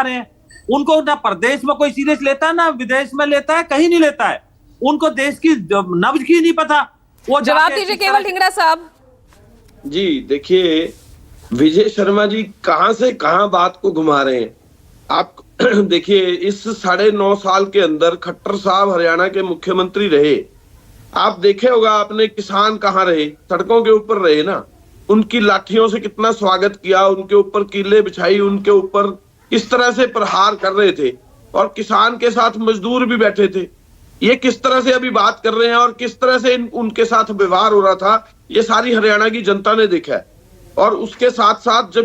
रहे हैं। उनको ना प्रदेश में कोई सीरियस लेता है, ना विदेश में लेता है, कहीं नहीं लेता है। उनको देश की नब्ज की नहीं पता। वो जवाब दीजिए केवल ढींगरा साहब। जी देखिए, विजय शर्मा जी कहां से कहां बात को घुमा रहे हैं आप। देखिए, इस 9.5 साल के अंदर खट्टर साहब हरियाणा के मुख्यमंत्री रहे। आप देखे होगा आपने, किसान कहाँ रहे, सड़कों के ऊपर रहे ना। उनकी लाठियों से कितना स्वागत किया, उनके ऊपर कीले बिछाई, उनके ऊपर किस तरह से प्रहार कर रहे थे, और किसान के साथ मजदूर भी बैठे थे। ये किस तरह से अभी बात कर रहे हैं और किस तरह से उनके साथ व्यवहार हो रहा था, ये सारी हरियाणा की जनता ने देखा है। और उसके साथ साथ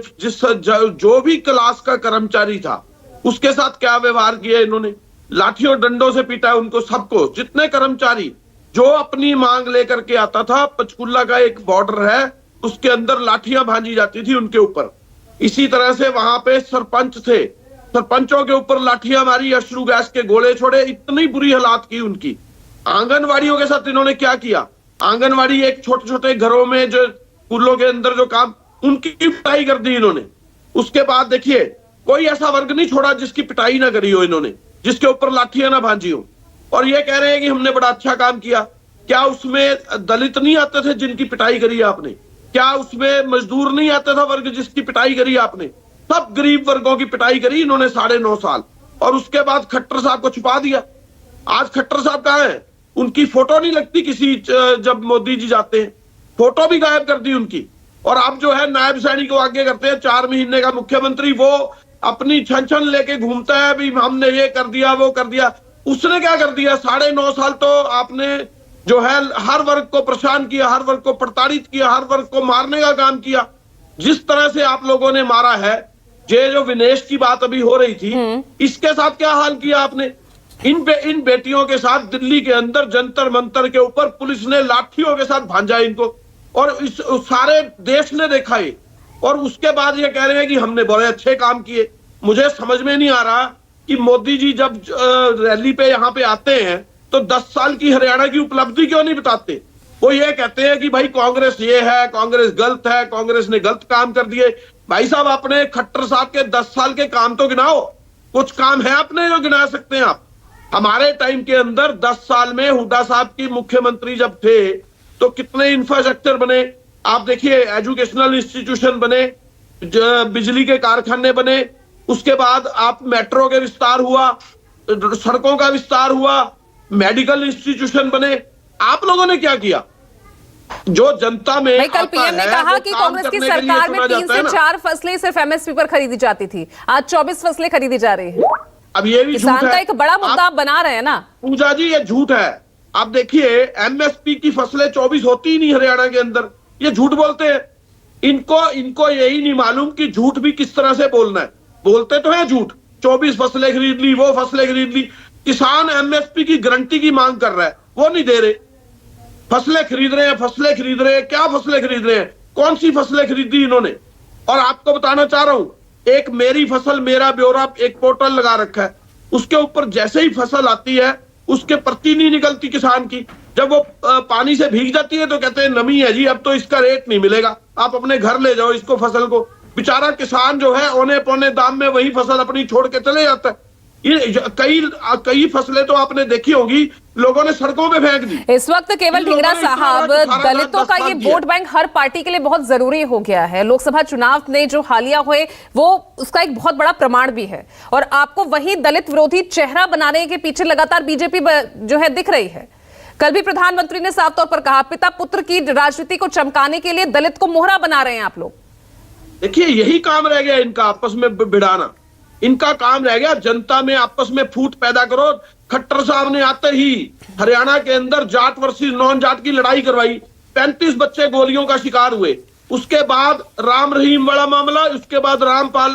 जो भी क्लास का कर्मचारी था, उसके साथ क्या व्यवहार किया इन्होंने। लाठियों डंडों से पीटा है उनको, सबको। जितने कर्मचारी जो अपनी मांग लेकर के आता था, पंचकुला का एक बॉर्डर है, उसके अंदर लाठियां भांजी जाती थी उनके ऊपर। इसी तरह से वहां पे सरपंच थे, सरपंचों के ऊपर लाठियां मारी, अश्रु गैस के गोले छोड़े, इतनी बुरी हालात की उनकी। आंगनवाड़ियों के साथ इन्होंने क्या किया, आंगनवाड़ी एक छोटे छोटे घरों में जो स्कूलों के अंदर जो काम, उनकी पिटाई कर दी इन्होंने। उसके बाद देखिए, कोई ऐसा वर्ग नहीं छोड़ा जिसकी पिटाई ना करी हो इन्होंने, जिसके ऊपर लाठियां ना भांजी हो। और ये कह रहे हैं कि हमने बड़ा अच्छा काम किया। क्या उसमें दलित नहीं आते थे जिनकी पिटाई करी आपने? क्या उसमें मजदूर नहीं आता था वर्ग जिसकी पिटाई करी आपने? सब गरीब वर्गों की पिटाई करी इन्होंने 9.5 साल। और उसके बाद खट्टर साहब को छुपा दिया। आज खट्टर साहब कहाँ है? उनकी फोटो नहीं लगती किसी, जब मोदी जी जाते हैं फोटो भी गायब कर दी उनकी। और आप जो है नायब सैनी को आगे करते हैं, 4 महीने का मुख्यमंत्री, वो अपनी छन लेके घूमता है, अभी हमने ये कर दिया वो कर दिया। उसने क्या कर दिया? 9.5 साल तो आपने जो है हर वर्ग को परेशान किया, हर वर्ग को प्रताड़ित किया, हर वर्ग को मारने का काम किया। जिस तरह से आप लोगों ने मारा है, ये जो विनेश की बात अभी हो रही थी, इसके साथ क्या हाल किया आपने? इन बेटियों के साथ दिल्ली के अंदर जंतर मंतर के ऊपर पुलिस ने लाठियों के साथ भांजा इनको, और इस सारे देश ने देखा ये। और उसके बाद ये कह रहे हैं कि हमने बड़े अच्छे काम किए। मुझे समझ में नहीं आ रहा कि मोदी जी जब रैली पे यहाँ पे आते हैं तो 10 साल की हरियाणा की उपलब्धि क्यों नहीं बताते? वो ये कहते हैं कि भाई कांग्रेस ये है, कांग्रेस गलत है, कांग्रेस ने गलत काम कर दिए। भाई साहब, अपने खट्टर साहब के 10 साल के काम तो गिनाओ। कुछ काम है अपने जो गिना सकते हैं आप? हमारे टाइम के अंदर 10 साल में हुड्डा साहब की मुख्यमंत्री जब थे तो कितने इंफ्रास्ट्रक्चर बने। आप देखिए, एजुकेशनल इंस्टीट्यूशन बने, बिजली के कारखाने बने, उसके बाद आप मेट्रो के विस्तार हुआ, सड़कों का विस्तार हुआ, मेडिकल इंस्टीट्यूशन बने। आप लोगों ने क्या किया? जो जनता में भाई, कल पीएम ने कहा कि कांग्रेस की सरकार में 3 से 4 फसलें सिर्फ एमएसपी पर खरीदी जाती थी, आज 24 फसलें खरीदी जा रही है। अब ये भी किसान का एक बड़ा मुद्दा आप बना रहे हैं ना। पूजा जी, ये झूठ है। आप देखिए, एमएसपी की फसलें 24 होती ही नहीं हरियाणा के अंदर, ये झूठ बोलते हैं। इनको यही नहीं मालूम कि झूठ भी किस तरह से बोलना है। बोलते तो है झूठ, 24 फसलें खरीद ली, वो फसलें खरीद ली। किसान एमएसपी की गारंटी की मांग कर रहा है, वो नहीं दे रहे। फसलें खरीद रहे हैं, फसलें खरीद रहे हैं। क्या फसलें खरीद रहे हैं? कौन सी फसलें खरीदी इन्होंने? और आपको बताना चाह रहा हूं, एक मेरी फसल मेरा ब्यौरा एक पोर्टल लगा रखा है, उसके ऊपर जैसे ही फसल आती है उसके पर्ची नहीं निकलती किसान की। जब वो पानी से भीग जाती है तो कहते हैं नमी है जी, अब तो इसका रेट नहीं मिलेगा, आप अपने घर ले जाओ इसको, फसल को। बेचारा किसान जो है औने पौने दाम में वही फसल अपनी छोड़ के चले जाता है। ये कई फसलें तो आपने देखी होगी, लोगों ने सड़कों पे फेंक दी। इस वक्त केवल ढींगरा साहब, दलितों का ये वोट बैंक हर पार्टी के लिए बहुत जरूरी हो गया है। लोकसभा चुनाव में जो हालिया हुए वो उसका एक बहुत बड़ा प्रमाण भी है, और आपको वही दलित विरोधी चेहरा बनाने के पीछे लगातार बीजेपी जो है दिख रही है। कल भी प्रधानमंत्री ने साफ तौर पर कहा, पिता पुत्र की राजनीति को चमकाने के लिए दलित को मोहरा बना रहे हैं आप लोग। देखिए, यही काम रह गया इनका, आपस में भिड़ाना। इनका काम रह गया जनता में आपस में फूट पैदा करो। खट्टर साहब ने आते ही हरियाणा के अंदर जाट वर्सेस नॉन जाट की लड़ाई करवाई, 35 बच्चे गोलियों का शिकार हुए। उसके बाद राम रहीम वाला मामला, उसके बाद रामपाल,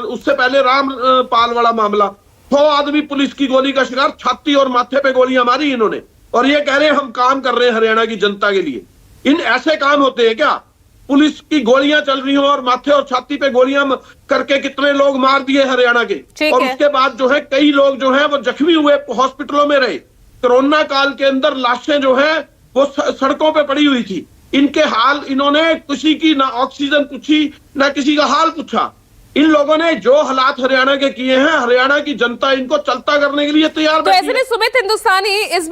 उससे पहले रामपाल वाला मामला, 100 आदमी पुलिस की गोली का शिकार, छाती और माथे पे गोलियां मारी इन्होंने। और ये कह रहे हैं हम काम कर रहे हैं हरियाणा की जनता के लिए। इन ऐसे काम होते हैं क्या? पुलिस की गोलियां चल रही हो और माथे और छाती पे गोलियां करके कितने लोग मार दिए हरियाणा के। और उसके बाद जो है कई लोग जो है वो जख्मी हुए, हॉस्पिटलों में रहे। कोरोना काल के अंदर लाशें जो है वो सड़कों पे पड़ी हुई थी। इनके हाल, इन्होंने किसी की ना ऑक्सीजन पूछी ना किसी का हाल पूछा। इन लोगों ने जो हालात हरियाणा के किए हैं, हरियाणा की जनता इनको चलता करने के लिए तैयार तो बैठी ऐसे है। में सुमित हिंदुस्तानी इस बार